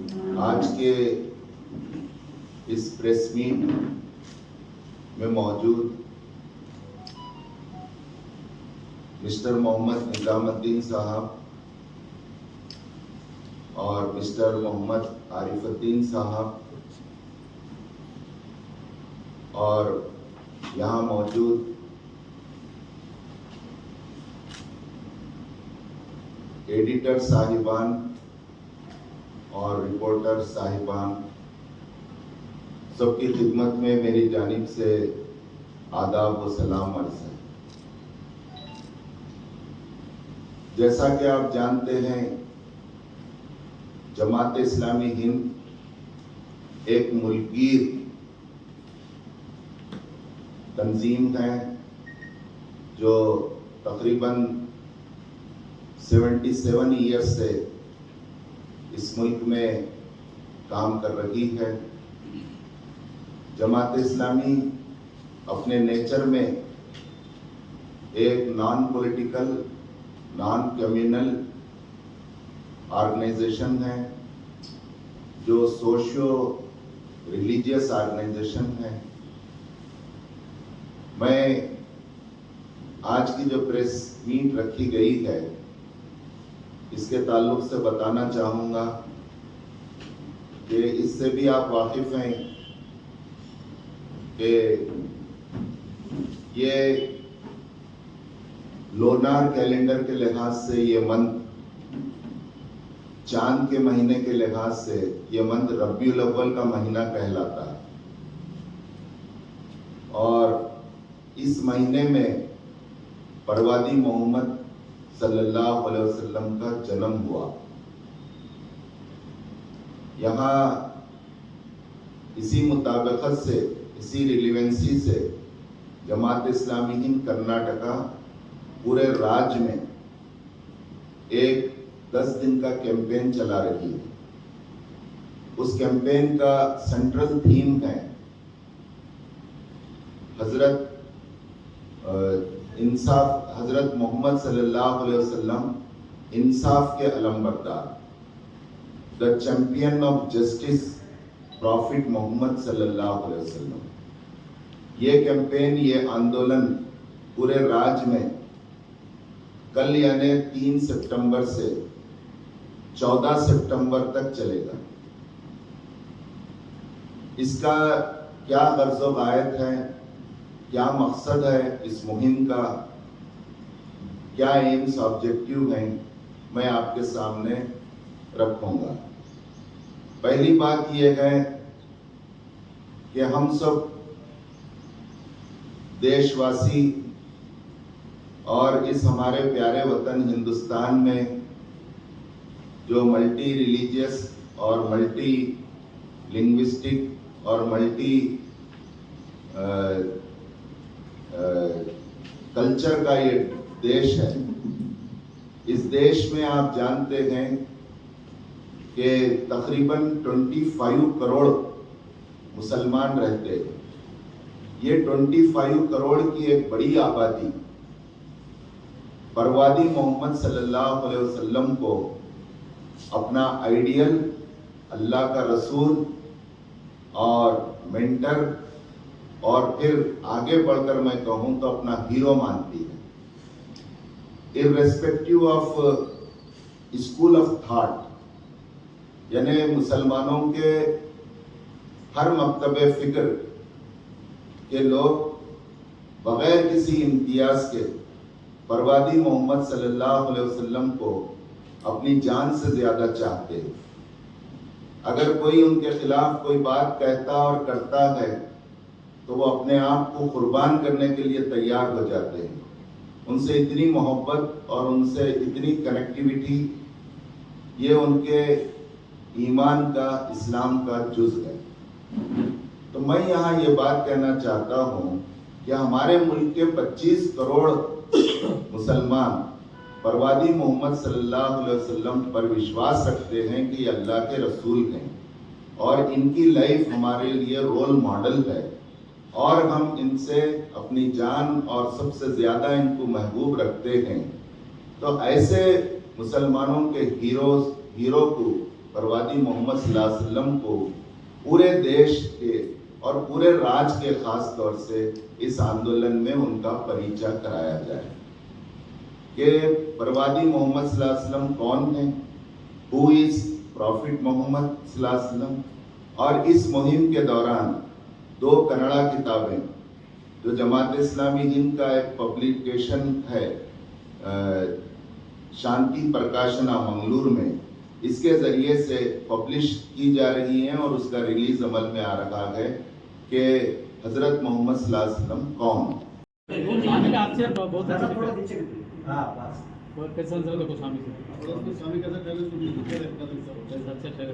आज के इस प्रेस मीट में मौजूद मिस्टर मोहम्मद निजामुद्दीन साहब और मिस्टर मोहम्मद आरिफुद्दीन साहब और यहाँ मौजूद एडिटर साहिबान और रिपोर्टर साहिबान, सबकी खिदमत में मेरी जानिब से आदाब व सलाम अर्ज़ है। जैसा कि आप जानते हैं, जमात इस्लामी हिंद एक मुल्कीर तंजीम है जो तकरीबन 77 ईयर्स से इस मुल्क में काम कर रही है। जमात इस्लामी अपने नेचर में एक non political, non communal organisation है जो सोशियो रिलीजियस ऑर्गेनाइजेशन है। मैं आज की जो प्रेस मीट रखी गई है इसके ताल्लुक से बताना चाहूँगा कि इससे भी आप वाकिफ हैं कि ये लोनार कैलेंडर के लिहाज से ये मंथ, चांद के महीने के लिहाज से ये मंथ रबीउल अव्वल का महीना कहलाता है और इस महीने में परवादी मोहम्मद सल्लल्लाहु अलैहि वसल्लम का जन्म हुआ। यहाँ इसी मुताबिकत से, इसी रिलेवेंसी से जमात इस्लामी हिंद कर्नाटका पूरे राज्य में एक 10 दिन का कैंपेन चला रही है। उस कैंपेन का सेंट्रल थीम है हजरत मोहम्मद सल्लल्लाहु अलैहि वसल्लम इंसाफ के अलमबरदार, the champion of justice prophet मोहम्मद सल्लल्लाहु अलैहि वसल्लम। ये कैंपेन, ये आंदोलन पूरे राज्य में कल यानी 3 सितंबर से 14 सितंबर तक चलेगा। इसका क्या गर्ज़ व गायत है, क्या मकसद है इस मुहिम का, क्या एम्स ऑब्जेक्टिव हैं, मैं आपके सामने रखूंगा। पहली बात यह है कि हम सब देशवासी और इस हमारे प्यारे वतन हिंदुस्तान में जो मल्टी रिलीजियस और मल्टी लिंग्विस्टिक और मल्टी कल्चर का ये देश है। इस देश में आप जानते हैं कि तकरीबन 25 करोड़ मुसलमान रहते हैं। ये 25 करोड़ की एक बड़ी आबादी परवादी मोहम्मद सल्लल्लाहु अलैहि वसल्लम को अपना आइडियल, अल्लाह का रसूल और मेंटर और फिर आगे बढ़कर मैं कहूँ तो अपना हीरो मानती है। Irrespective of school of thought, यानी मुसलमानों के हर मकतबे फिक्र के लोग बगैर किसी इम्तियाज के परवादी मोहम्मद सल्लल्लाहु अलैहि वसल्लम को अपनी जान से ज्यादा चाहते हैं। अगर कोई उनके खिलाफ कोई बात कहता और करता है तो वो अपने आप को कुर्बान करने के लिए तैयार हो जाते हैं। उनसे इतनी मोहब्बत और उनसे इतनी कनेक्टिविटी, ये उनके ईमान का, इस्लाम का जुज़ है। तो मैं यहाँ ये बात कहना चाहता हूँ कि हमारे मुल्क के 25 करोड़ मुसलमान परवादी मोहम्मद सल्लल्लाहु अलैहि वसल्लम पर विश्वास रखते हैं कि अल्लाह के रसूल हैं और इनकी लाइफ हमारे लिए रोल मॉडल है और हम इनसे अपनी जान और सबसे ज़्यादा इनको महबूब रखते हैं। तो ऐसे मुसलमानों के हीरो को प्रवादी मोहम्मद सल्लल्लाहु अलैहि वसल्लम को पूरे देश के और पूरे राज्य के खास तौर से इस आंदोलन में उनका परिचय कराया जाए कि प्रवादी मोहम्मद सल्लल्लाहु अलैहि वसल्लम कौन है, हु इज प्रॉफिट मोहम्मद सल्लल्लाहु अलैहि वसल्लम। और इस मुहिम के दौरान 2 कन्नड़ा किताबें जो जमात इस्लामी हिंद का एक पब्लिकेशन है शांति प्रकाशना मंगलूर में, इसके ज़रिए से पब्लिश की जा रही हैं और उसका रिलीज अमल में आ रहा है कि हज़रत मोहम्मद सल्लल्लाहु अलैहि वसल्लम कौन। स्वामी का आपसे बहुत अच्छा थोड़ा नीचे हाँ बस बहुत कैसा स्वामी से स्वामी कैसा अच्छा ठहरे